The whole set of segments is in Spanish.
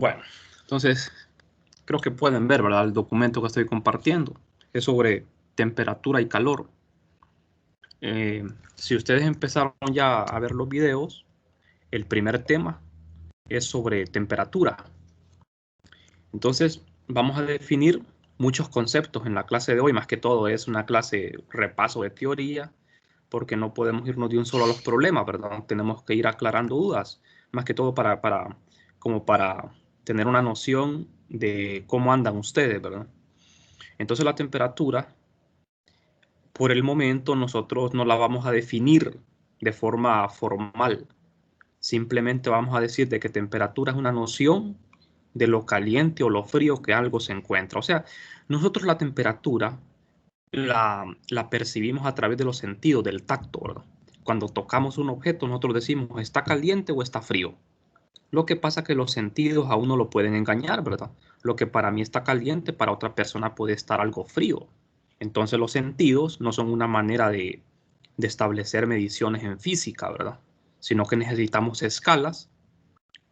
Bueno, entonces creo que pueden ver, ¿verdad? El documento que estoy compartiendo es sobre temperatura y calor. Si ustedes empezaron ya a ver los videos, el primer tema es sobre temperatura. Entonces, vamos a definir muchos conceptos en la clase de hoy. Más que todo es una clase repaso de teoría, porque no podemos irnos de un solo a los problemas, ¿verdad? Tenemos que ir aclarando dudas, más que todo para tener una noción de cómo andan ustedes, ¿verdad? Entonces, la temperatura, por el momento, nosotros no la vamos a definir de forma formal. Simplemente vamos a decir de que temperatura es una noción de lo caliente o lo frío que algo se encuentra. O sea, nosotros la temperatura la percibimos a través de los sentidos, del tacto, ¿verdad? Cuando tocamos un objeto, nosotros decimos, ¿está caliente o está frío? Lo que pasa es que los sentidos a uno lo pueden engañar, ¿verdad? Lo que para mí está caliente, para otra persona puede estar algo frío. Entonces los sentidos no son una manera de establecer mediciones en física, ¿verdad? Sino que necesitamos escalas,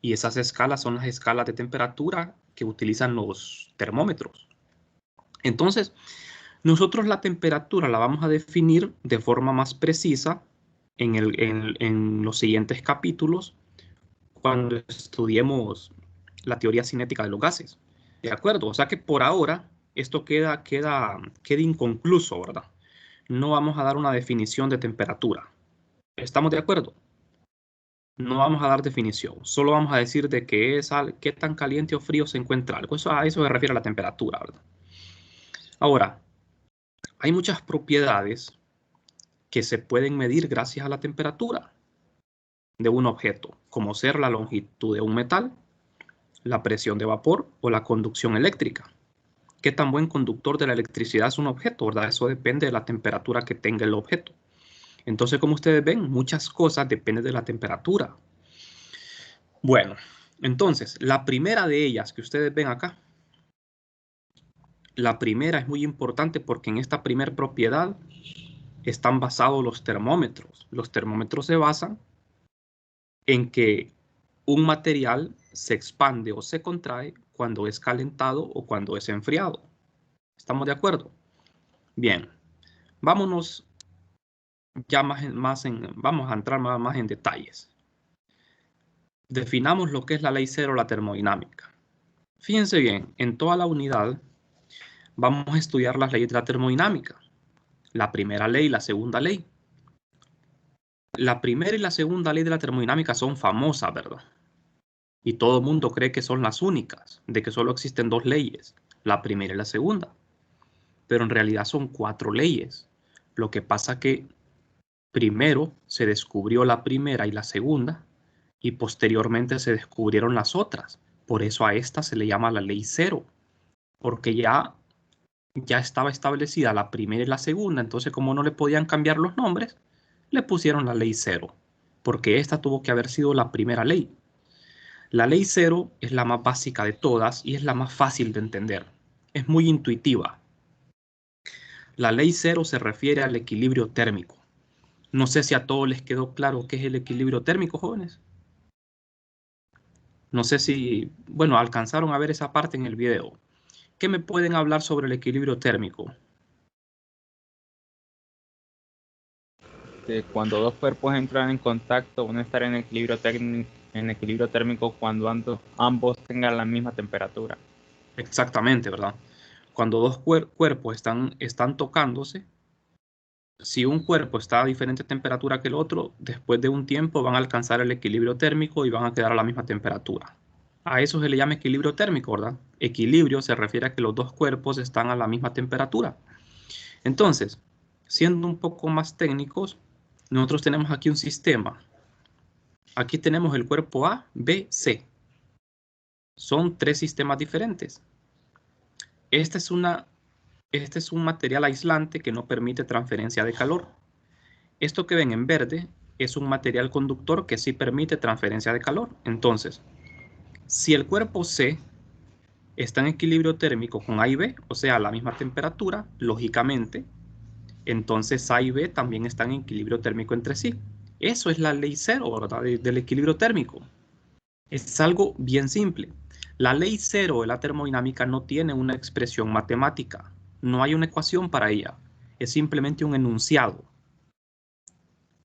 y esas escalas son las escalas de temperatura que utilizan los termómetros. Entonces, nosotros la temperatura la vamos a definir de forma más precisa en los siguientes capítulos cuando estudiemos la teoría cinética de los gases. ¿De acuerdo? O sea que por ahora esto queda inconcluso, ¿verdad? No vamos a dar una definición de temperatura. ¿Estamos de acuerdo? No vamos a dar definición, solo vamos a decir de qué tan caliente o frío se encuentra algo. A eso se refiere a la temperatura, ¿verdad? Ahora, hay muchas propiedades que se pueden medir gracias a la temperatura de un objeto, como ser la longitud de un metal, la presión de vapor o la conducción eléctrica. ¿Qué tan buen conductor de la electricidad es un objeto, verdad? Eso depende de la temperatura que tenga el objeto. Entonces, como ustedes ven, muchas cosas dependen de la temperatura. Bueno, entonces, la primera de ellas que ustedes ven acá, la primera es muy importante porque en esta primera propiedad están basados los termómetros. Los termómetros se basan en que un material se expande o se contrae cuando es calentado o cuando es enfriado. ¿Estamos de acuerdo? Bien, vámonos ya vamos a entrar más en detalles. Definamos lo que es la ley cero, la termodinámica. Fíjense bien, en toda la unidad vamos a estudiar las leyes de la termodinámica. La primera ley y la segunda ley. La primera y la segunda ley de la termodinámica son famosas, ¿verdad? Y todo el mundo cree que son las únicas, de que solo existen dos leyes, la primera y la segunda. Pero en realidad son 4 leyes. Lo que pasa que primero se descubrió la primera y la segunda, y posteriormente se descubrieron las otras. Por eso a esta se le llama la ley cero, porque ya estaba establecida la primera y la segunda, entonces como no le podían cambiar los nombres, le pusieron la ley cero, porque esta tuvo que haber sido la primera ley. La ley cero es la más básica de todas y es la más fácil de entender. Es muy intuitiva. La ley cero se refiere al equilibrio térmico. No sé si a todos les quedó claro qué es el equilibrio térmico, jóvenes. No sé si, bueno, alcanzaron a ver esa parte en el video. ¿Qué me pueden hablar sobre el equilibrio térmico? Cuando dos cuerpos entran en contacto, van a estar en equilibrio térmico cuando ambos tengan la misma temperatura. Exactamente, ¿verdad? Cuando dos cuerpos están tocándose, si un cuerpo está a diferente temperatura que el otro, después de un tiempo van a alcanzar el equilibrio térmico y van a quedar a la misma temperatura. A eso se le llama equilibrio térmico, ¿verdad? Equilibrio se refiere a que los dos cuerpos están a la misma temperatura. Entonces, siendo un poco más técnicos, nosotros tenemos aquí un sistema. Aquí tenemos el cuerpo A, B, C. Son 3 sistemas diferentes. Este es un material aislante que no permite transferencia de calor. Esto que ven en verde es un material conductor que sí permite transferencia de calor. Entonces, si el cuerpo C está en equilibrio térmico con A y B, o sea, a la misma temperatura, lógicamente, entonces A y B también están en equilibrio térmico entre sí. Eso es la ley cero, ¿verdad? Del equilibrio térmico. Es algo bien simple. La ley cero de la termodinámica no tiene una expresión matemática. No hay una ecuación para ella. Es simplemente un enunciado.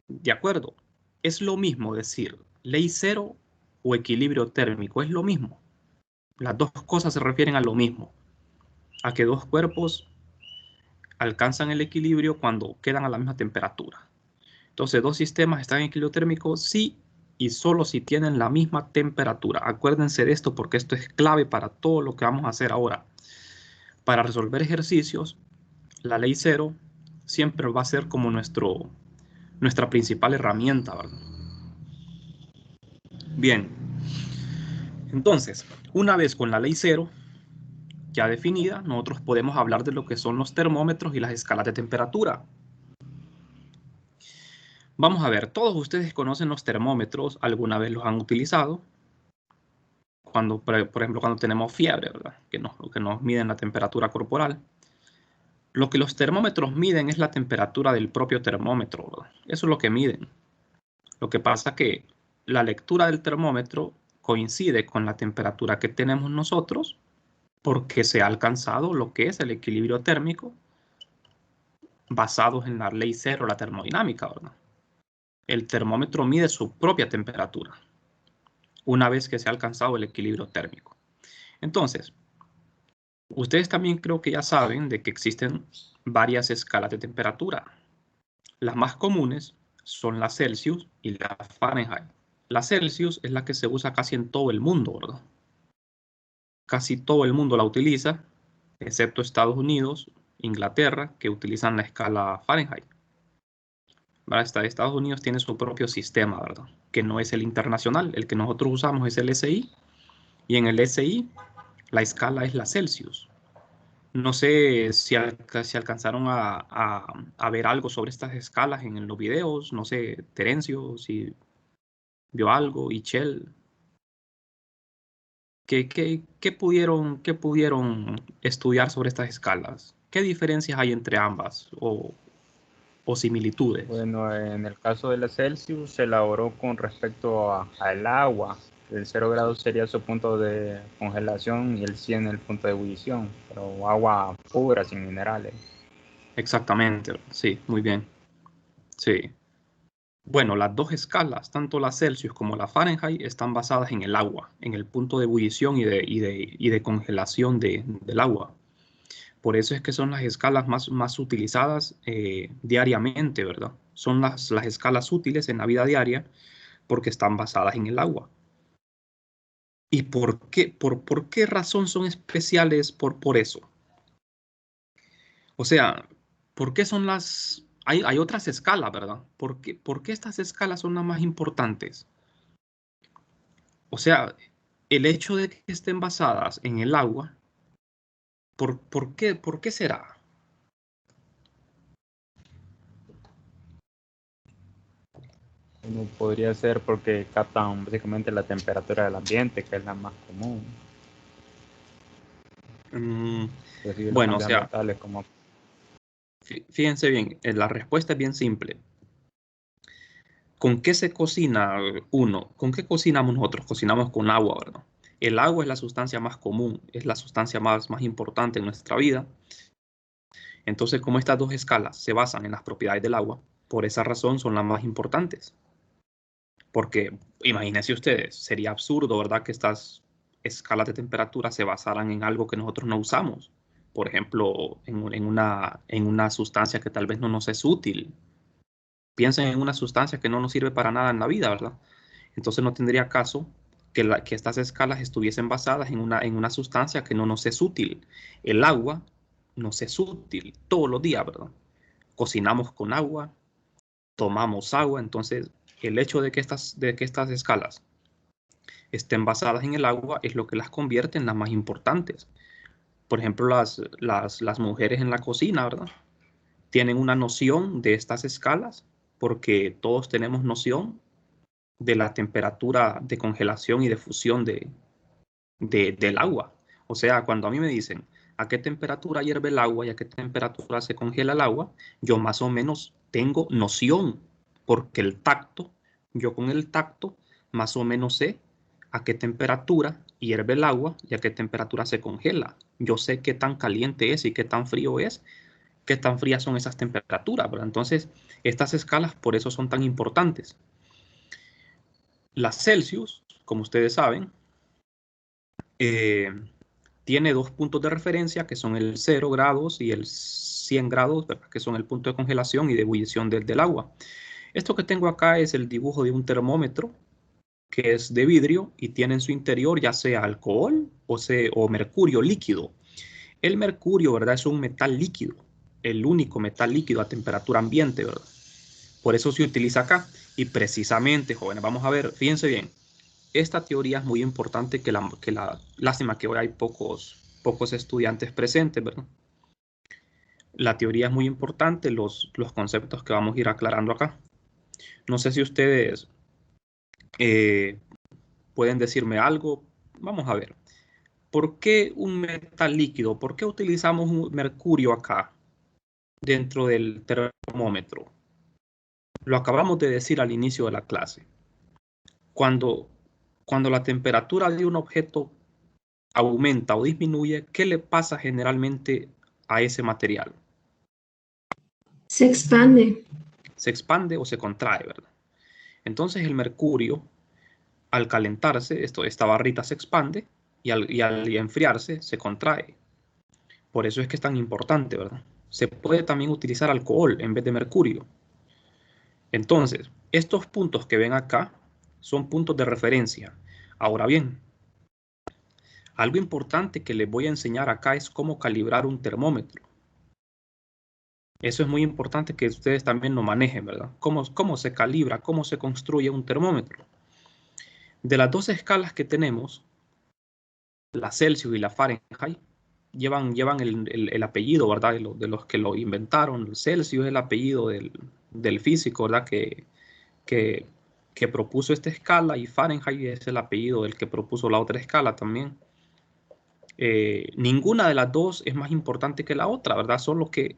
¿De acuerdo? Es lo mismo decir ley cero o equilibrio térmico. Es lo mismo. Las dos cosas se refieren a lo mismo. A que dos cuerpos alcanzan el equilibrio cuando quedan a la misma temperatura. Entonces, dos sistemas están en equilibrio térmico sí y solo si tienen la misma temperatura. Acuérdense de esto porque esto es clave para todo lo que vamos a hacer ahora. Para resolver ejercicios, la ley cero siempre va a ser como nuestra principal herramienta, ¿verdad? Bien, entonces, una vez con la ley cero ya definida, nosotros podemos hablar de lo que son los termómetros y las escalas de temperatura. Vamos a ver, todos ustedes conocen los termómetros, alguna vez los han utilizado. Cuando, por ejemplo, cuando tenemos fiebre, ¿verdad? Que nos miden la temperatura corporal. Lo que los termómetros miden es la temperatura del propio termómetro, ¿verdad? Eso es lo que miden. Lo que pasa es que la lectura del termómetro coincide con la temperatura que tenemos nosotros porque se ha alcanzado lo que es el equilibrio térmico basados en la ley cero, la termodinámica, ¿verdad? El termómetro mide su propia temperatura una vez que se ha alcanzado el equilibrio térmico. Entonces, ustedes también creo que ya saben de que existen varias escalas de temperatura. Las más comunes son la Celsius y la Fahrenheit. La Celsius es la que se usa casi en todo el mundo, ¿verdad? Casi todo el mundo la utiliza, excepto Estados Unidos, Inglaterra, que utilizan la escala Fahrenheit. Estados Unidos tiene su propio sistema, ¿verdad? Que no es el internacional. El que nosotros usamos es el SI. Y en el SI, la escala es la Celsius. No sé si alcanzaron a ver algo sobre estas escalas en los videos. No sé, Terencio, si vio algo, y Chell. ¿Qué pudieron estudiar sobre estas escalas? ¿Qué diferencias hay entre ambas o similitudes? Bueno, en el caso de la Celsius se elaboró con respecto al agua. El 0 grados sería su punto de congelación y el 100 el punto de ebullición, pero agua pura, sin minerales. Exactamente, sí, muy bien. Sí. Bueno, las dos escalas, tanto la Celsius como la Fahrenheit, están basadas en el agua, en el punto de ebullición y de congelación del agua. Por eso es que son las escalas más utilizadas diariamente, ¿verdad? Son las escalas útiles en la vida diaria porque están basadas en el agua. ¿Y por qué? ¿Por qué razón son especiales por eso? O sea, ¿por qué son las... Hay otras escalas, ¿verdad? ¿Por qué estas escalas son las más importantes? O sea, el hecho de que estén basadas en el agua, ¿por qué será? Uno podría ser porque captan básicamente la temperatura del ambiente, que es la más común. Mm, Recibir los bueno, o cambios sea, ambientales como... fíjense bien, la respuesta es bien simple. ¿Con qué se cocina uno? ¿Con qué cocinamos nosotros? Cocinamos con agua, ¿verdad? El agua es la sustancia más común, es la sustancia más importante en nuestra vida. Entonces, como estas dos escalas se basan en las propiedades del agua, por esa razón son las más importantes. Porque imagínense ustedes, sería absurdo, ¿verdad?, que estas escalas de temperatura se basaran en algo que nosotros no usamos. Por ejemplo, en una sustancia que tal vez no nos es útil. Piensen en una sustancia que no nos sirve para nada en la vida, ¿verdad? Entonces no tendría caso que estas escalas estuviesen basadas en una sustancia que no nos es útil. El agua nos es útil todos los días, ¿verdad? Cocinamos con agua, tomamos agua, entonces el hecho de que estas escalas estén basadas en el agua es lo que las convierte en las más importantes. Por ejemplo, las mujeres en la cocina, ¿verdad? Tienen una noción de estas escalas porque todos tenemos noción de la temperatura de congelación y de fusión del agua. O sea, cuando a mí me dicen a qué temperatura hierve el agua y a qué temperatura se congela el agua, yo más o menos tengo noción, porque yo con el tacto, más o menos sé a qué temperatura hierve el agua y a qué temperatura se congela. Yo sé qué tan caliente es y qué tan frío es, qué tan frías son esas temperaturas, ¿verdad? Entonces, estas escalas por eso son tan importantes. La Celsius, como ustedes saben, tiene dos puntos de referencia que son el 0 grados y el 100 grados, ¿verdad? Que son el punto de congelación y de ebullición del agua. Esto que tengo acá es el dibujo de un termómetro que es de vidrio y tiene en su interior ya sea alcohol o mercurio líquido. El mercurio, ¿verdad? Es un metal líquido, el único metal líquido a temperatura ambiente, ¿verdad? Por eso se utiliza acá. Y precisamente, jóvenes, vamos a ver, fíjense bien, esta teoría es muy importante lástima que hoy hay pocos estudiantes presentes, ¿verdad? La teoría es muy importante, los conceptos que vamos a ir aclarando acá. No sé si ustedes pueden decirme algo. Vamos a ver. ¿Por qué un metal líquido? ¿Por qué utilizamos un mercurio acá dentro del termómetro? Lo acabamos de decir al inicio de la clase. Cuando la temperatura de un objeto aumenta o disminuye, ¿qué le pasa generalmente a ese material? Se expande. Se expande o se contrae, ¿verdad? Entonces el mercurio, al calentarse, esta barrita se expande y al enfriarse se contrae. Por eso es que es tan importante, ¿verdad? Se puede también utilizar alcohol en vez de mercurio. Entonces, estos puntos que ven acá son puntos de referencia. Ahora bien, algo importante que les voy a enseñar acá es cómo calibrar un termómetro. Eso es muy importante que ustedes también lo manejen, ¿verdad? Cómo se calibra, cómo se construye un termómetro. De las dos escalas que tenemos, la Celsius y la Fahrenheit, llevan el apellido, ¿verdad? De los que lo inventaron. Celsius es el apellido del físico, ¿verdad? Que propuso esta escala, y Fahrenheit es el apellido del que propuso la otra escala también. Ninguna de las dos es más importante que la otra, ¿verdad? Solo que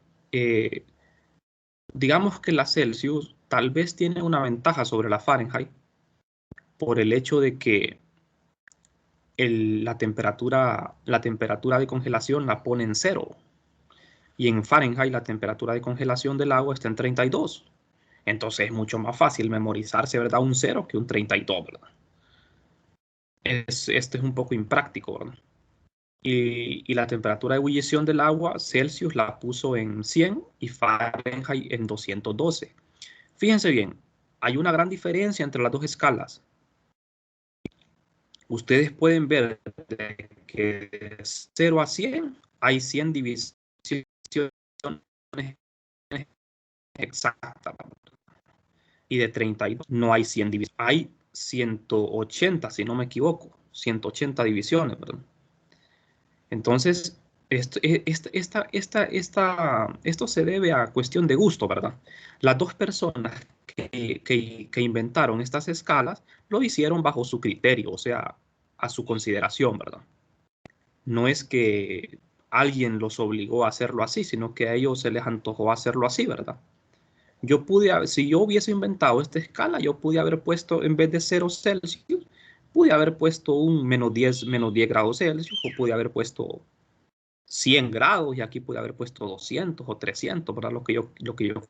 digamos que la Celsius tal vez tiene una ventaja sobre la Fahrenheit por el hecho de que la temperatura de congelación la pone en 0. Y en Fahrenheit la temperatura de congelación del agua está en 32. Entonces es mucho más fácil memorizarse, ¿verdad? Un 0 que un 32, ¿verdad? Este es un poco impráctico, ¿verdad? Y la temperatura de ebullición del agua, Celsius la puso en 100 y Fahrenheit en 212. Fíjense bien, hay una gran diferencia entre las dos escalas. Ustedes pueden ver que de 0 a 100 hay 100 divisiones exactas. Y de 32 no hay 100 divisiones. Hay 180, si no me equivoco. 180 divisiones, ¿verdad? Entonces, esto se debe a cuestión de gusto, ¿verdad? Las dos personas que inventaron estas escalas lo hicieron bajo su criterio, o sea, a su consideración, ¿verdad? No es que alguien los obligó a hacerlo así, sino que a ellos se les antojó hacerlo así, ¿verdad? Si yo hubiese inventado esta escala, yo pude haber puesto, en vez de 0 Celsius, pude haber puesto un menos 10 grados Celsius, o pude haber puesto 100 grados, y aquí pude haber puesto 200 o 300, ¿verdad? Lo que yo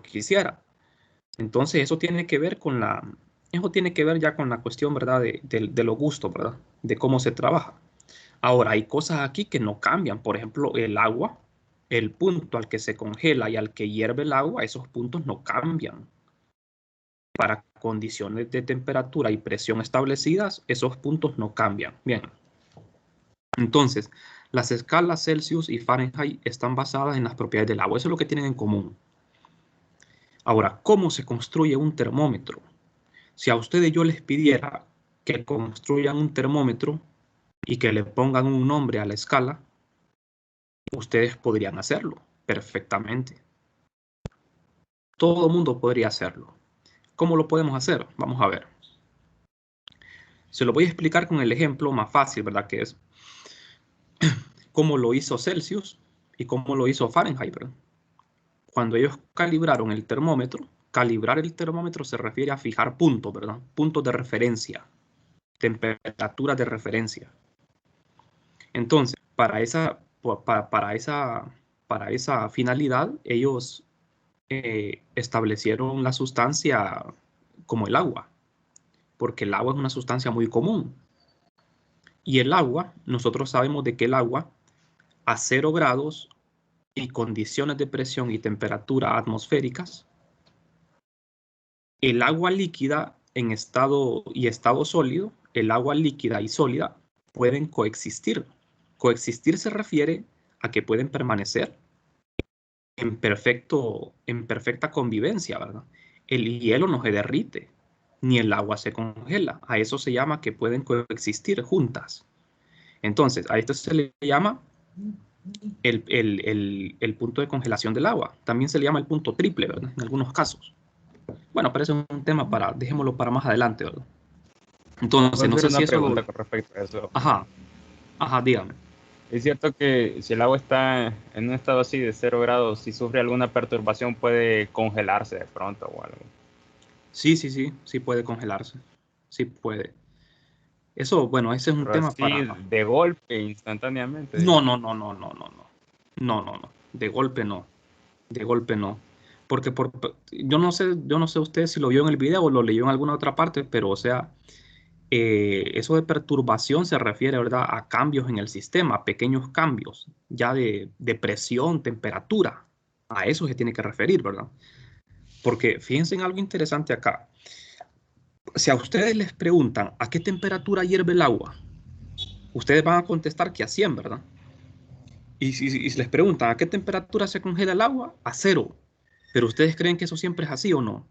quisiera. Entonces, eso tiene que ver ya con la cuestión, ¿verdad? De los gustos, ¿verdad? De cómo se trabaja. Ahora, hay cosas aquí que no cambian. Por ejemplo, el agua, el punto al que se congela y al que hierve el agua, esos puntos no cambian. Para condiciones de temperatura y presión establecidas, esos puntos no cambian. Bien. Entonces, las escalas Celsius y Fahrenheit están basadas en las propiedades del agua. Eso es lo que tienen en común. Ahora, ¿cómo se construye un termómetro? Si a ustedes yo les pidiera que construyan un termómetro y que le pongan un nombre a la escala, ustedes podrían hacerlo perfectamente. Todo el mundo podría hacerlo. ¿Cómo lo podemos hacer? Vamos a ver. Se lo voy a explicar con el ejemplo más fácil, ¿verdad? Que es cómo lo hizo Celsius y cómo lo hizo Fahrenheit, ¿verdad? Cuando ellos calibraron el termómetro, calibrar el termómetro se refiere a fijar puntos, ¿verdad? Puntos de referencia, temperatura de referencia. Entonces, para esa finalidad, ellos establecieron la sustancia como el agua, porque el agua es una sustancia muy común. Y el agua, nosotros sabemos de que el agua a 0 grados y condiciones de presión y temperatura atmosféricas, el agua líquida en estado sólido, el agua líquida y sólida pueden coexistir. Coexistir se refiere a que pueden permanecer en perfecta convivencia, ¿verdad? El hielo no se derrite, ni el agua se congela. A eso se llama que pueden coexistir juntas. Entonces, a esto se le llama el punto de congelación del agua. También se le llama el punto triple, ¿verdad? En algunos casos. Bueno, pero eso es un tema dejémoslo para más adelante, ¿verdad? Entonces, no sé si eso... pregunta con respecto a eso. Ajá, dígame. ¿Es cierto que si el agua está en un estado así de 0 grados, si sufre alguna perturbación puede congelarse de pronto o algo? Sí puede congelarse. Sí puede. Eso, bueno, ese es un Pero tema así para... de golpe, instantáneamente. No. De golpe no. De golpe no. Porque yo no sé usted si lo vio en el video o lo leyó en alguna otra parte, pero o sea, eso de perturbación se refiere, ¿verdad?, a cambios en el sistema, pequeños cambios, ya de presión, temperatura. A eso se tiene que referir, ¿verdad? Porque fíjense en algo interesante acá. Si a ustedes les preguntan a qué temperatura hierve el agua, ustedes van a contestar que a 100, ¿verdad? Y si les preguntan a qué temperatura se congela el agua, a 0. Pero ustedes creen que eso siempre es así o no?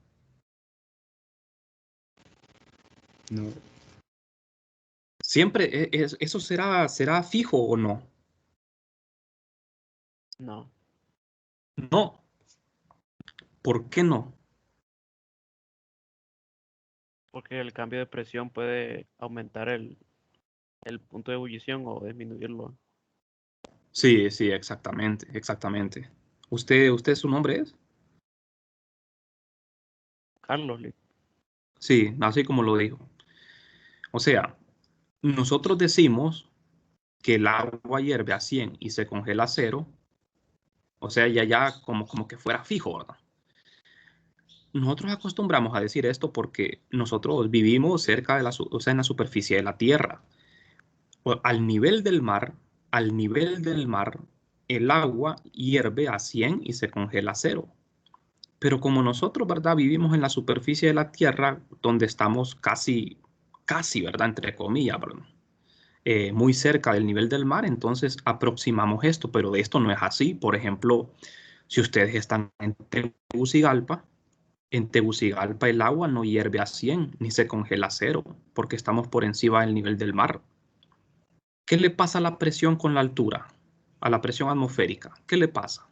No. Siempre, ¿eso será fijo o no? No. No. ¿Por qué no? Porque el cambio de presión puede aumentar el punto de ebullición o disminuirlo. Sí, exactamente. ¿Usted su nombre es? Carlos, Sí, así como lo dijo. O sea, nosotros decimos que el agua hierve a 100 y se congela a 0. O sea, ya como que fuera fijo, ¿verdad? Nosotros acostumbramos a decir esto porque nosotros vivimos cerca o sea, en la superficie de la Tierra. Al nivel del mar, el agua hierve a 100 y se congela a 0. Pero como nosotros, ¿verdad?, vivimos en la superficie de la Tierra, donde estamos casi, ¿verdad?, entre comillas, ¿verdad?, muy cerca del nivel del mar, entonces aproximamos esto, pero de esto no es así. Por ejemplo, si ustedes están en Tegucigalpa, el agua no hierve a 100 ni se congela a 0, porque estamos por encima del nivel del mar. ¿Qué le pasa a la presión con la altura? A la presión atmosférica. ¿Qué le pasa?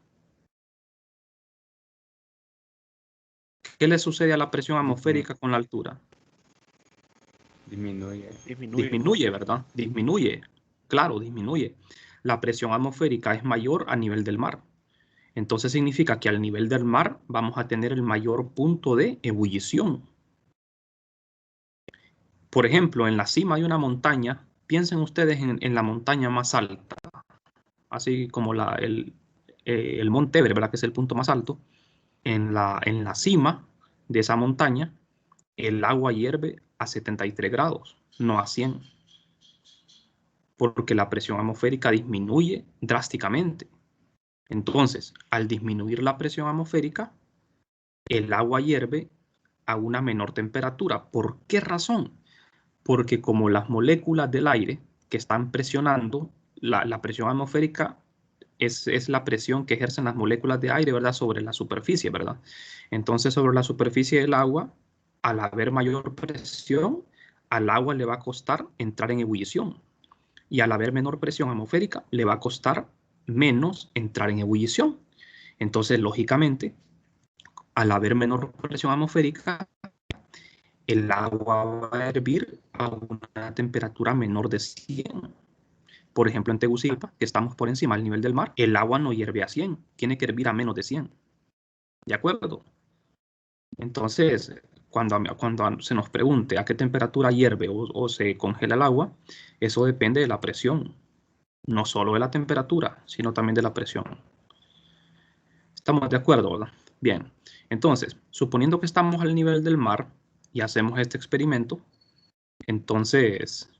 ¿Qué le sucede a la presión atmosférica con la altura? Disminuye. Disminuye, ¿verdad? Disminuye. Claro, disminuye. La presión atmosférica es mayor a nivel del mar. Entonces significa que al nivel del mar vamos a tener el mayor punto de ebullición. Por ejemplo, en la cima de una montaña, piensen ustedes en la montaña más alta, así como el Monte Everest, ¿verdad?, que es el punto más alto. En la cima de esa montaña, el agua hierve a 73 grados, no a 100, porque la presión atmosférica disminuye drásticamente. Entonces, al disminuir la presión atmosférica, el agua hierve a una menor temperatura. ¿Por qué razón? Porque como las moléculas del aire que están presionando, la presión atmosférica es la presión que ejercen las moléculas de aire, ¿verdad?, sobre la superficie, ¿verdad? Entonces, sobre la superficie del agua, al haber mayor presión, al agua le va a costar entrar en ebullición. Y al haber menor presión atmosférica, le va a costar menos entrar en ebullición. Entonces, lógicamente, al haber menor presión atmosférica, el agua va a hervir a una temperatura menor de 100. Por ejemplo, en Tegucigalpa, que estamos por encima del nivel del mar, el agua no hierve a 100, tiene que hervir a menos de 100. ¿De acuerdo? Entonces, cuando se nos pregunte a qué temperatura hierve o se congela el agua, eso depende de la presión. No solo de la temperatura, sino también de la presión. ¿Estamos de acuerdo, verdad? Bien. Entonces, suponiendo que estamos al nivel del mar y hacemos este experimento, entonces,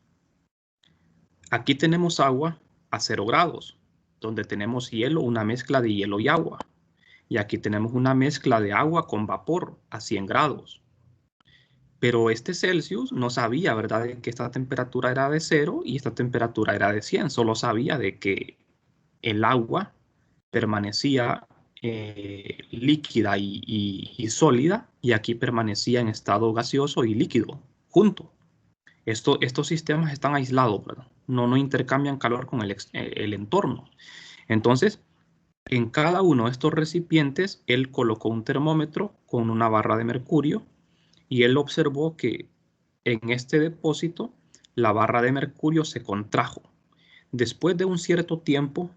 aquí tenemos agua a 0 grados, donde tenemos hielo, una mezcla de hielo y agua. Y aquí tenemos una mezcla de agua con vapor a 100 grados. Pero este Celsius no sabía, ¿verdad?, de que esta temperatura era de 0 y esta temperatura era de 100. Solo sabía de que el agua permanecía líquida y sólida, y aquí permanecía en estado gaseoso y líquido, junto. Estos sistemas están aislados, ¿verdad? No intercambian calor con el entorno. Entonces, en cada uno de estos recipientes, él colocó un termómetro con una barra de mercurio y él observó que en este depósito la barra de mercurio se contrajo. Después de un cierto tiempo,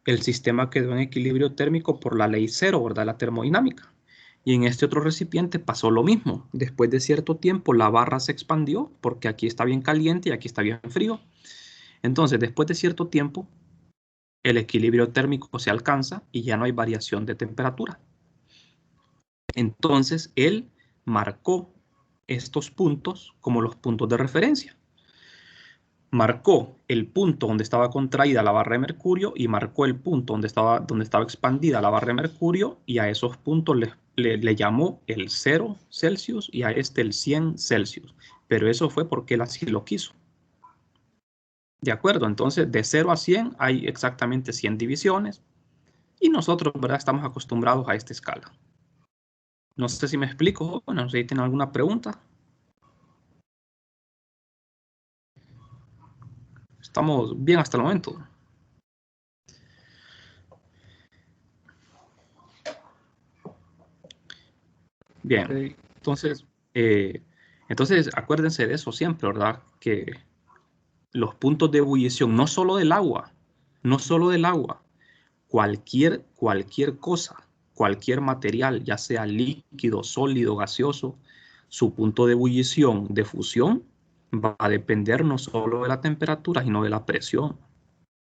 el sistema quedó en equilibrio térmico por la ley cero, ¿verdad? La termodinámica. Y en este otro recipiente pasó lo mismo. Después de cierto tiempo, la barra se expandió porque aquí está bien caliente y aquí está bien frío. Entonces, después de cierto tiempo, el equilibrio térmico se alcanza y ya no hay variación de temperatura. Entonces, él marcó estos puntos como los puntos de referencia. Marcó el punto donde estaba contraída la barra de mercurio y marcó el punto donde estaba expandida la barra de mercurio, y a esos puntos le llamó el 0 Celsius y a este el 100 Celsius. Pero eso fue porque él así lo quiso. ¿De acuerdo? Entonces, de 0 a 100 hay exactamente 100 divisiones y nosotros, ¿verdad?, estamos acostumbrados a esta escala. No sé si me explico. Bueno, no sé si tienen alguna pregunta. Estamos bien hasta el momento. Bien, Sí. entonces acuérdense de eso siempre, ¿verdad? Que los puntos de ebullición, no solo del agua, cualquier cosa, cualquier material, ya sea líquido, sólido, gaseoso, su punto de ebullición, de fusión, va a depender no solo de la temperatura, sino de la presión.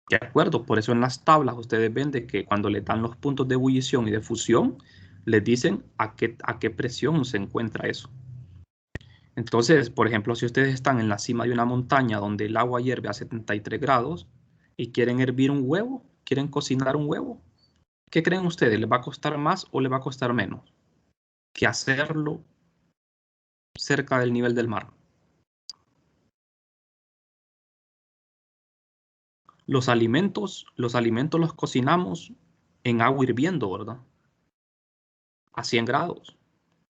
¿De acuerdo? Por eso en las tablas ustedes ven de que cuando le dan los puntos de ebullición y de fusión, les dicen a qué presión se encuentra eso. Entonces, por ejemplo, si ustedes están en la cima de una montaña donde el agua hierve a 73 grados y quieren hervir un huevo, quieren cocinar un huevo, ¿qué creen ustedes? ¿Les va a costar más o les va a costar menos que hacerlo cerca del nivel del mar? Los alimentos los cocinamos en agua hirviendo, ¿verdad? A 100 grados.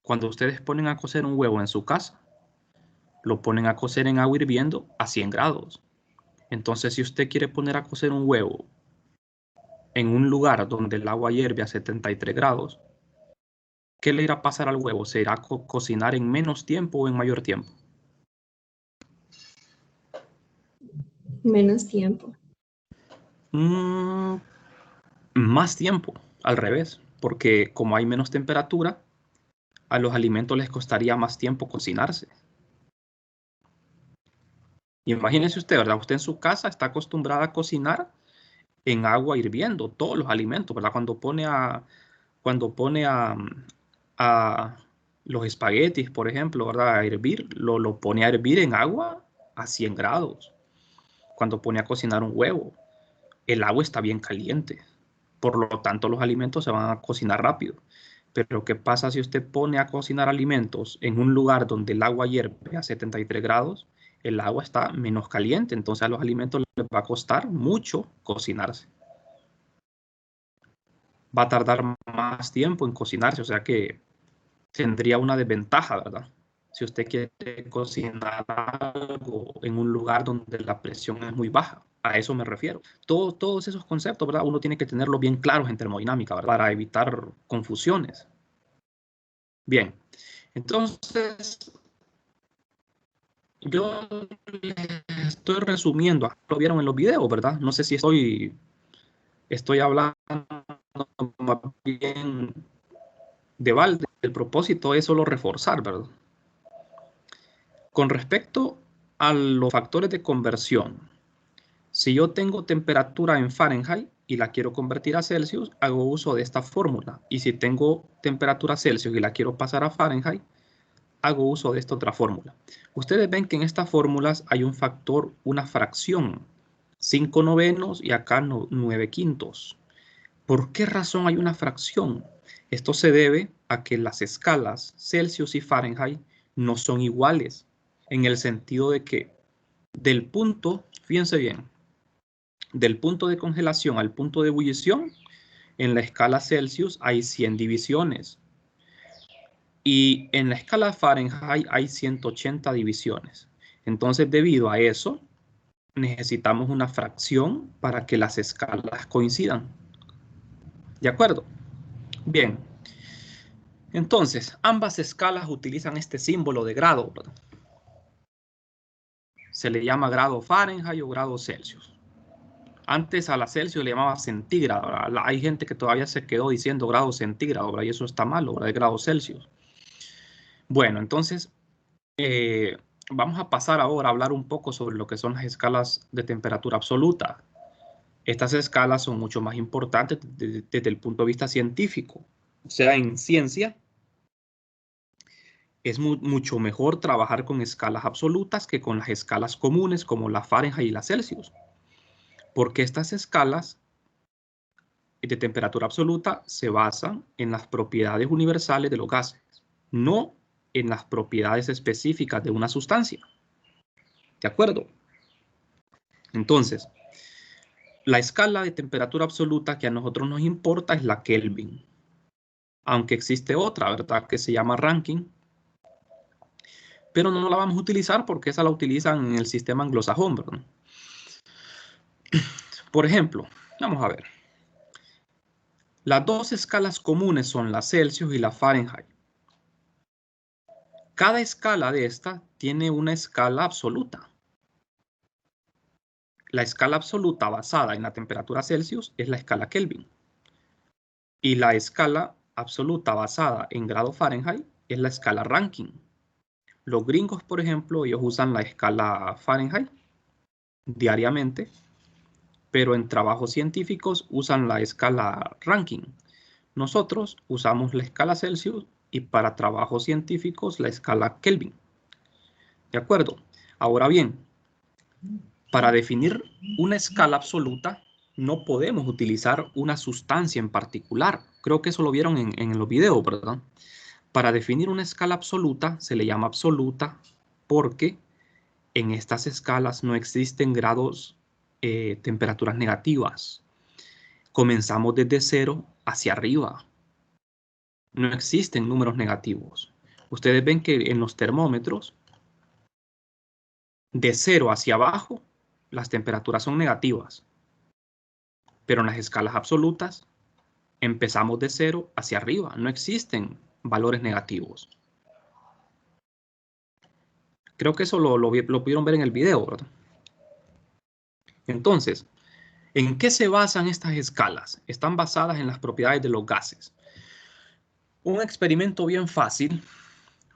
Cuando ustedes ponen a cocer un huevo en su casa, lo ponen a cocer en agua hirviendo a 100 grados. Entonces, si usted quiere poner a cocer un huevo en un lugar donde el agua hierve a 73 grados, ¿qué le irá a pasar al huevo? ¿Se irá a cocinar en menos tiempo o en mayor tiempo? Menos tiempo. Más tiempo, al revés, porque como hay menos temperatura, a los alimentos les costaría más tiempo cocinarse. Imagínese usted, ¿verdad? Usted en su casa está acostumbrada a cocinar en agua hirviendo todos los alimentos, ¿verdad? Cuando pone a los espaguetis, por ejemplo, ¿verdad?, a hervir, lo pone a hervir en agua a 100 grados. Cuando pone a cocinar un huevo, el agua está bien caliente. Por lo tanto, los alimentos se van a cocinar rápido. Pero ¿qué pasa si usted pone a cocinar alimentos en un lugar donde el agua hierve a 73 grados? El agua está menos caliente, entonces a los alimentos les va a costar mucho cocinarse. Va a tardar más tiempo en cocinarse, o sea que tendría una desventaja, ¿verdad? Si usted quiere cocinar algo en un lugar donde la presión es muy baja, a eso me refiero. Todos esos conceptos, ¿verdad?, uno tiene que tenerlos bien claros en termodinámica, ¿verdad?, para evitar confusiones. Bien, entonces yo les estoy resumiendo, lo vieron en los videos, ¿verdad? No sé si estoy hablando más bien de balde. El propósito es solo reforzar, ¿verdad? Con respecto a los factores de conversión, Si yo tengo temperatura en Fahrenheit y la quiero convertir a Celsius, hago uso de esta fórmula. Y si tengo temperatura Celsius y la quiero pasar a Fahrenheit, hago uso de esta otra fórmula. Ustedes ven que en estas fórmulas hay un factor, una fracción, 5 novenos y acá 9 quintos. ¿Por qué razón hay una fracción? Esto se debe a que las escalas Celsius y Fahrenheit no son iguales, en el sentido de que del punto, fíjense bien, del punto de congelación al punto de ebullición, en la escala Celsius hay 100 divisiones. Y en la escala Fahrenheit hay 180 divisiones. Entonces, debido a eso, necesitamos una fracción para que las escalas coincidan. ¿De acuerdo? Bien. Entonces, ambas escalas utilizan este símbolo de grado, ¿verdad? Se le llama grado Fahrenheit o grado Celsius. Antes a la Celsius le llamaba centígrado. Hay gente que todavía se quedó diciendo grado centígrado, ¿verdad? Y eso está malo, ¿verdad? Es grado Celsius. Bueno, entonces, vamos a pasar ahora a hablar un poco sobre lo que son las escalas de temperatura absoluta. Estas escalas son mucho más importantes desde el punto de vista científico. O sea, en ciencia, es mucho mejor trabajar con escalas absolutas que con las escalas comunes como la Fahrenheit y la Celsius. Porque estas escalas de temperatura absoluta se basan en las propiedades universales de los gases, no en las propiedades específicas de una sustancia. ¿De acuerdo? Entonces, la escala de temperatura absoluta que a nosotros nos importa es la Kelvin. Aunque existe otra, ¿verdad? Que se llama Rankine. Pero no la vamos a utilizar porque esa la utilizan en el sistema anglosajón, ¿verdad? Por ejemplo, vamos a ver. Las dos escalas comunes son la Celsius y la Fahrenheit. Cada escala de esta tiene una escala absoluta. La escala absoluta basada en la temperatura Celsius es la escala Kelvin. Y la escala absoluta basada en grado Fahrenheit es la escala Rankine. Los gringos, por ejemplo, ellos usan la escala Fahrenheit diariamente, pero en trabajos científicos usan la escala Rankine. Nosotros usamos la escala Celsius y para trabajos científicos la escala Kelvin. ¿De acuerdo? Ahora bien, para definir una escala absoluta no podemos utilizar una sustancia en particular. Creo que eso lo vieron en los videos, ¿verdad? Para definir una escala absoluta se le llama absoluta porque en estas escalas no existen grados, temperaturas negativas. Comenzamos desde 0 hacia arriba. No existen números negativos. Ustedes ven que en los termómetros, de 0 hacia abajo, las temperaturas son negativas. Pero en las escalas absolutas, empezamos de 0 hacia arriba. No existen valores negativos. Creo que eso lo pudieron ver en el video, ¿verdad? Entonces, ¿en qué se basan estas escalas? Están basadas en las propiedades de los gases. Un experimento bien fácil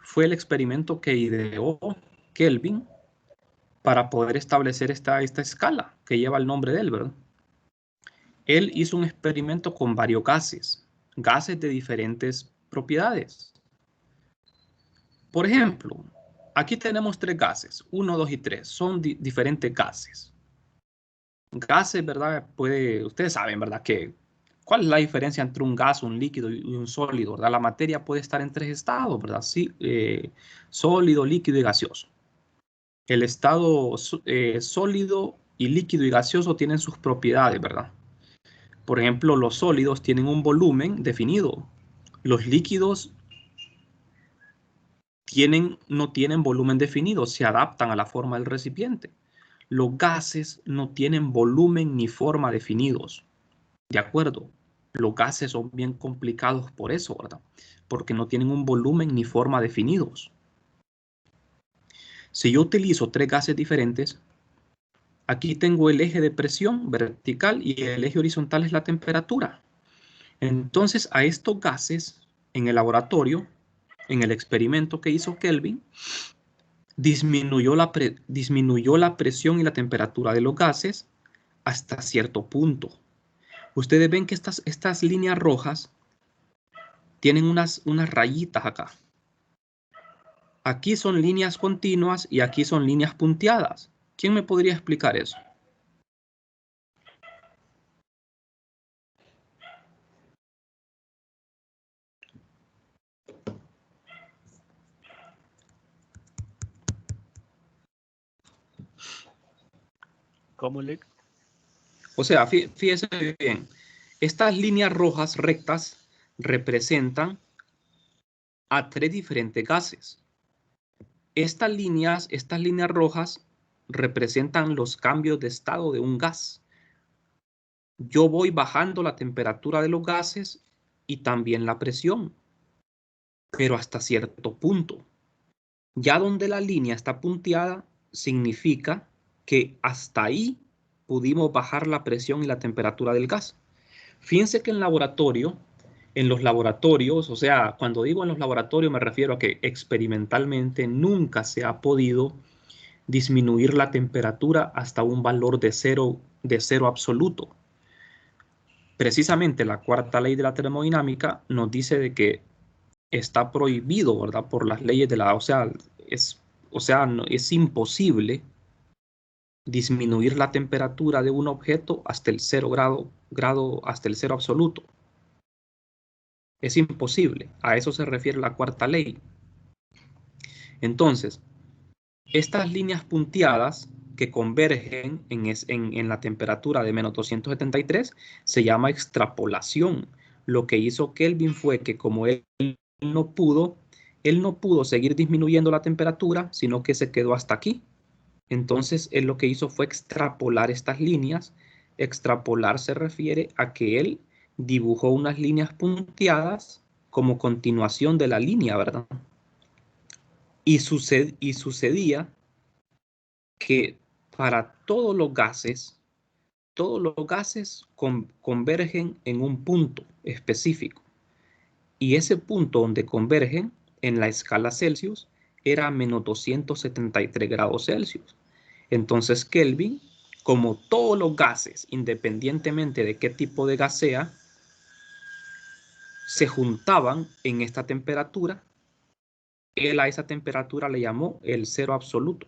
fue el experimento que ideó Kelvin para poder establecer esta escala que lleva el nombre de él, ¿verdad? Él hizo un experimento con varios gases de diferentes propiedades. Por ejemplo, aquí tenemos 3 gases, 1, 2 y 3, son diferentes gases. Gases, ¿verdad? Ustedes saben, ¿verdad? ¿Cuál es la diferencia entre un gas, un líquido y un sólido? ¿Verdad? La materia puede estar en 3 estados, ¿verdad? Sí, sólido, líquido y gaseoso. El estado sólido y líquido y gaseoso tienen sus propiedades, ¿verdad? Por ejemplo, los sólidos tienen un volumen definido. Los líquidos no tienen volumen definido, se adaptan a la forma del recipiente. Los gases no tienen volumen ni forma definidos. ¿De acuerdo? Los gases son bien complicados por eso, ¿verdad? Porque no tienen un volumen ni forma definidos. Si yo utilizo 3 gases diferentes, aquí tengo el eje de presión vertical y el eje horizontal es la temperatura. Entonces, a estos gases, en el laboratorio, en el experimento que hizo Kelvin, disminuyó la presión y la temperatura de los gases hasta cierto punto. Ustedes ven que estas líneas rojas tienen unas rayitas acá. Aquí son líneas continuas y aquí son líneas punteadas. ¿Quién me podría explicar eso? ¿Cómo, Lick? O sea, fíjese bien. Estas líneas rojas rectas representan a 3 diferentes gases. Estas líneas rojas representan los cambios de estado de un gas. Yo voy bajando la temperatura de los gases y también la presión, pero hasta cierto punto. Ya donde la línea está punteada, significa que hasta ahí pudimos bajar la presión y la temperatura del gas. Fíjense que en los laboratorios, o sea, cuando digo en los laboratorios me refiero a que experimentalmente nunca se ha podido disminuir la temperatura hasta un valor de cero absoluto. Precisamente la cuarta ley de la termodinámica nos dice de que está prohibido, ¿verdad? Por las leyes de la, o sea, es imposible disminuir la temperatura de un objeto hasta el 0 grado, hasta el 0 absoluto. Es imposible. A eso se refiere la cuarta ley. Entonces, estas líneas punteadas que convergen en la temperatura de menos 273 se llama extrapolación. Lo que hizo Kelvin fue que como él no pudo seguir disminuyendo la temperatura, sino que se quedó hasta aquí. Entonces, él lo que hizo fue extrapolar estas líneas. Extrapolar se refiere a que él dibujó unas líneas punteadas como continuación de la línea, ¿verdad? Y sucedía que para todos los gases convergen en un punto específico. Y ese punto donde convergen en la escala Celsius era menos 273 grados Celsius. Entonces Kelvin, como todos los gases, independientemente de qué tipo de gas sea, se juntaban en esta temperatura, él a esa temperatura le llamó el cero absoluto.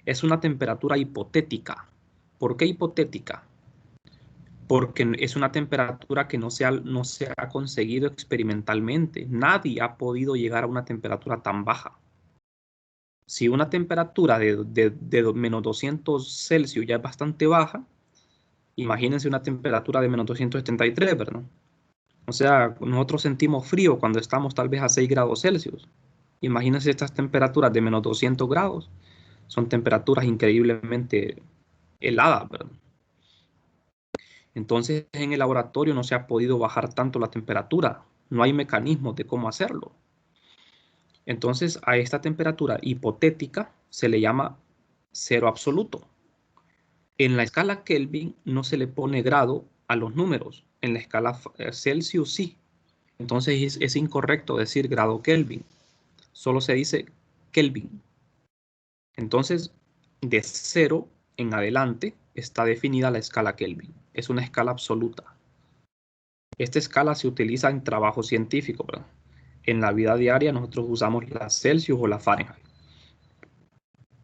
Es una temperatura hipotética. ¿Por qué hipotética? Porque es una temperatura que no se ha conseguido experimentalmente. Nadie ha podido llegar a una temperatura tan baja. Si una temperatura de menos 200 Celsius ya es bastante baja, imagínense una temperatura de menos 273, ¿verdad? O sea, nosotros sentimos frío cuando estamos tal vez a 6 grados Celsius. Imagínense estas temperaturas de menos 200 grados. Son temperaturas increíblemente heladas, ¿verdad? Entonces, en el laboratorio no se ha podido bajar tanto la temperatura. No hay mecanismos de cómo hacerlo. Entonces, a esta temperatura hipotética se le llama cero absoluto. En la escala Kelvin no se le pone grado a los números. En la escala Celsius sí. Entonces es incorrecto decir grado Kelvin. Solo se dice Kelvin. Entonces, de 0 en adelante está definida la escala Kelvin. Es una escala absoluta. Esta escala se utiliza en trabajo científico, ¿verdad? En la vida diaria nosotros usamos la Celsius o la Fahrenheit.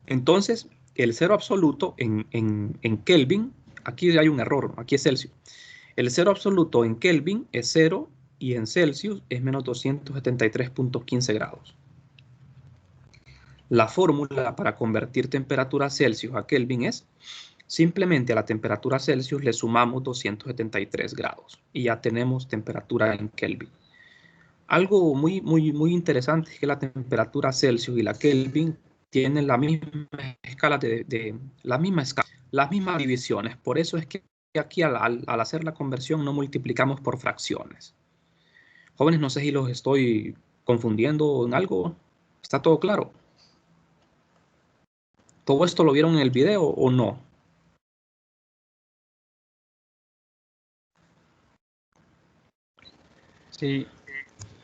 Entonces, el cero absoluto en Kelvin, aquí hay un error, aquí es Celsius. El cero absoluto en Kelvin es 0 y en Celsius es menos 273.15 grados. La fórmula para convertir temperatura Celsius a Kelvin es simplemente a la temperatura Celsius le sumamos 273 grados y ya tenemos temperatura en Kelvin. Algo muy interesante es que la temperatura Celsius y la Kelvin tienen la misma escala las mismas divisiones. Por eso es que aquí al hacer la conversión no multiplicamos por fracciones. Jóvenes, no sé si los estoy confundiendo en algo. ¿Está todo claro? ¿Todo esto lo vieron en el video o no? Sí,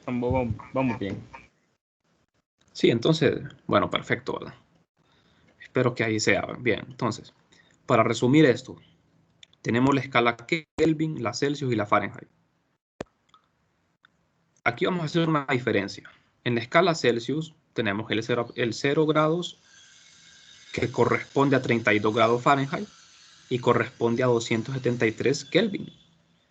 vamos bien. Sí, entonces, bueno, perfecto, ¿verdad? Espero que ahí sea bien. Entonces, para resumir esto, Tenemos la escala Kelvin, la Celsius y la Fahrenheit. Aquí vamos a hacer una diferencia. En la escala Celsius tenemos el 0 grados, que corresponde a 32 grados Fahrenheit y corresponde a 273 Kelvin.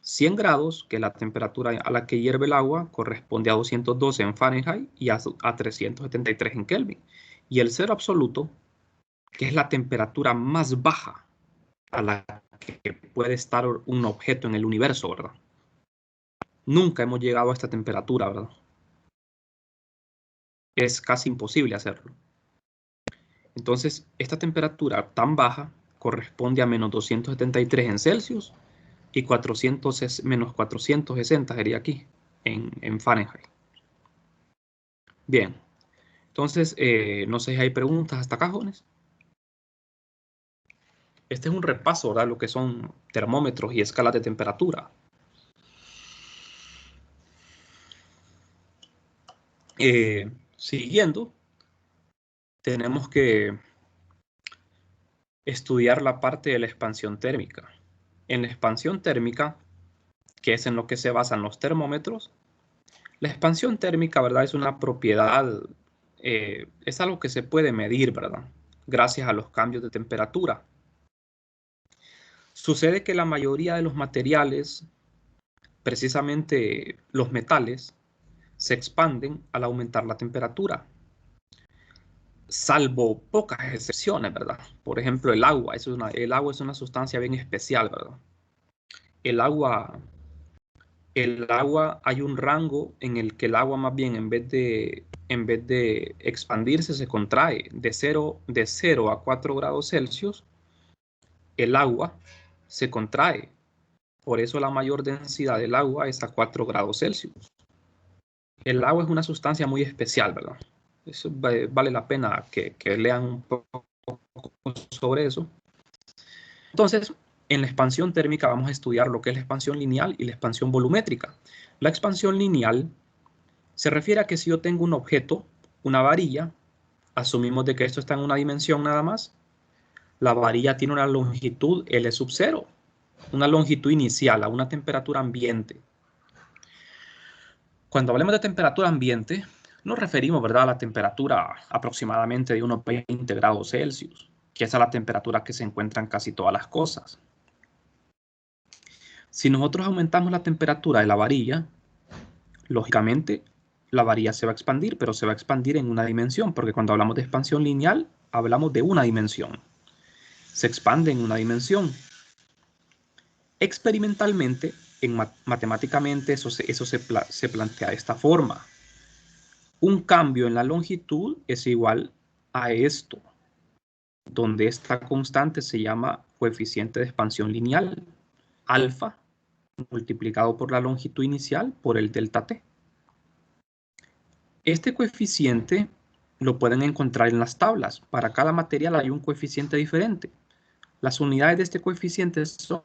100 grados, que es la temperatura a la que hierve el agua, corresponde a 212 en Fahrenheit y a 373 en Kelvin. Y el cero absoluto, que es la temperatura más baja a la que puede estar un objeto en el universo, ¿verdad? Nunca hemos llegado a esta temperatura, ¿verdad? Es casi imposible hacerlo. Entonces, esta temperatura tan baja corresponde a menos 273 en Celsius y menos 460 sería aquí, en Fahrenheit. Bien, entonces, no sé si hay preguntas hasta acá, jóvenes. Este es un repaso, ¿verdad? Lo que son termómetros y escalas de temperatura. Siguiendo, tenemos que estudiar la parte de la expansión térmica. En la expansión térmica, que es en lo que se basan los termómetros, la expansión térmica, ¿verdad? Es una propiedad, es algo que se puede medir, ¿verdad? Gracias a los cambios de temperatura. Sucede que la mayoría de los materiales, precisamente los metales, se expanden al aumentar la temperatura. Salvo pocas excepciones, ¿verdad? Por ejemplo, el agua. El agua es una sustancia bien especial, ¿verdad? El agua, hay un rango en el que el agua más bien en vez de expandirse se contrae de 0 a 4 grados Celsius. El agua se contrae. Por eso la mayor densidad del agua es a 4 grados Celsius. El agua es una sustancia muy especial, ¿verdad? Eso vale la pena que lean un poco sobre eso. Entonces, en la expansión térmica vamos a estudiar lo que es la expansión lineal y la expansión volumétrica. La expansión lineal se refiere a que si yo tengo un objeto, una varilla, asumimos de que esto está en una dimensión nada más, la varilla tiene una longitud L sub 0, una longitud inicial a una temperatura ambiente. Cuando hablemos de temperatura ambiente, nos referimos, ¿verdad?, a la temperatura aproximadamente de unos 20 grados Celsius, que es a la temperatura que se encuentran casi todas las cosas. Si nosotros aumentamos la temperatura de la varilla, lógicamente la varilla se va a expandir, pero se va a expandir en una dimensión, porque cuando hablamos de expansión lineal, hablamos de una dimensión. Se expande en una dimensión. Experimentalmente, matemáticamente, eso se plantea de esta forma. Un cambio en la longitud es igual a esto, donde esta constante se llama coeficiente de expansión lineal, alfa, multiplicado por la longitud inicial por el delta t. Este coeficiente lo pueden encontrar en las tablas. Para cada material hay un coeficiente diferente. Las unidades de este coeficiente son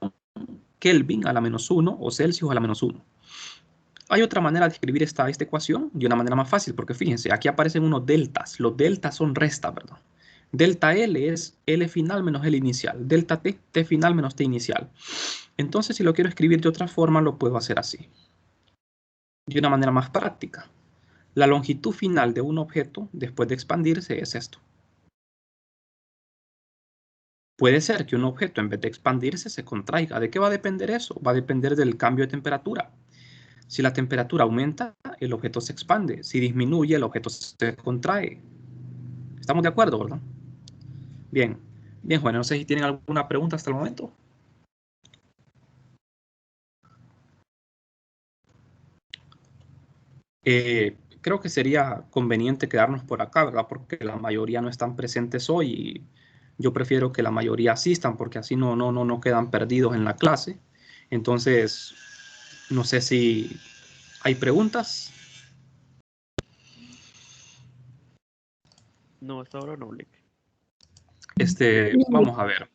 Kelvin a la menos 1 o Celsius a la menos 1. Hay otra manera de escribir esta ecuación de una manera más fácil, porque fíjense, aquí aparecen unos deltas. Los deltas son restas, ¿verdad? Delta L es L final menos L inicial. Delta T, T final menos T inicial. Entonces, si lo quiero escribir de otra forma, lo puedo hacer así. De una manera más práctica. La longitud final de un objeto, después de expandirse, es esto. Puede ser que un objeto, en vez de expandirse, se contraiga. ¿De qué va a depender eso? Va a depender del cambio de temperatura. Si la temperatura aumenta, el objeto se expande. Si disminuye, el objeto se contrae. ¿Estamos de acuerdo, verdad? Bien. Bien, jóvenes, no sé si tienen alguna pregunta hasta el momento. Creo que sería conveniente quedarnos por acá, ¿verdad? Porque la mayoría no están presentes hoy y yo prefiero que la mayoría asistan porque así no quedan perdidos en la clase. Entonces, no sé si hay preguntas. No, hasta ahora no, Lick. Vamos a ver.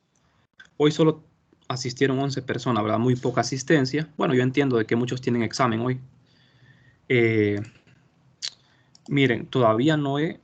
Hoy solo asistieron 11 personas, ¿verdad? Muy poca asistencia. Bueno, yo entiendo de que muchos tienen examen hoy. Miren, todavía no he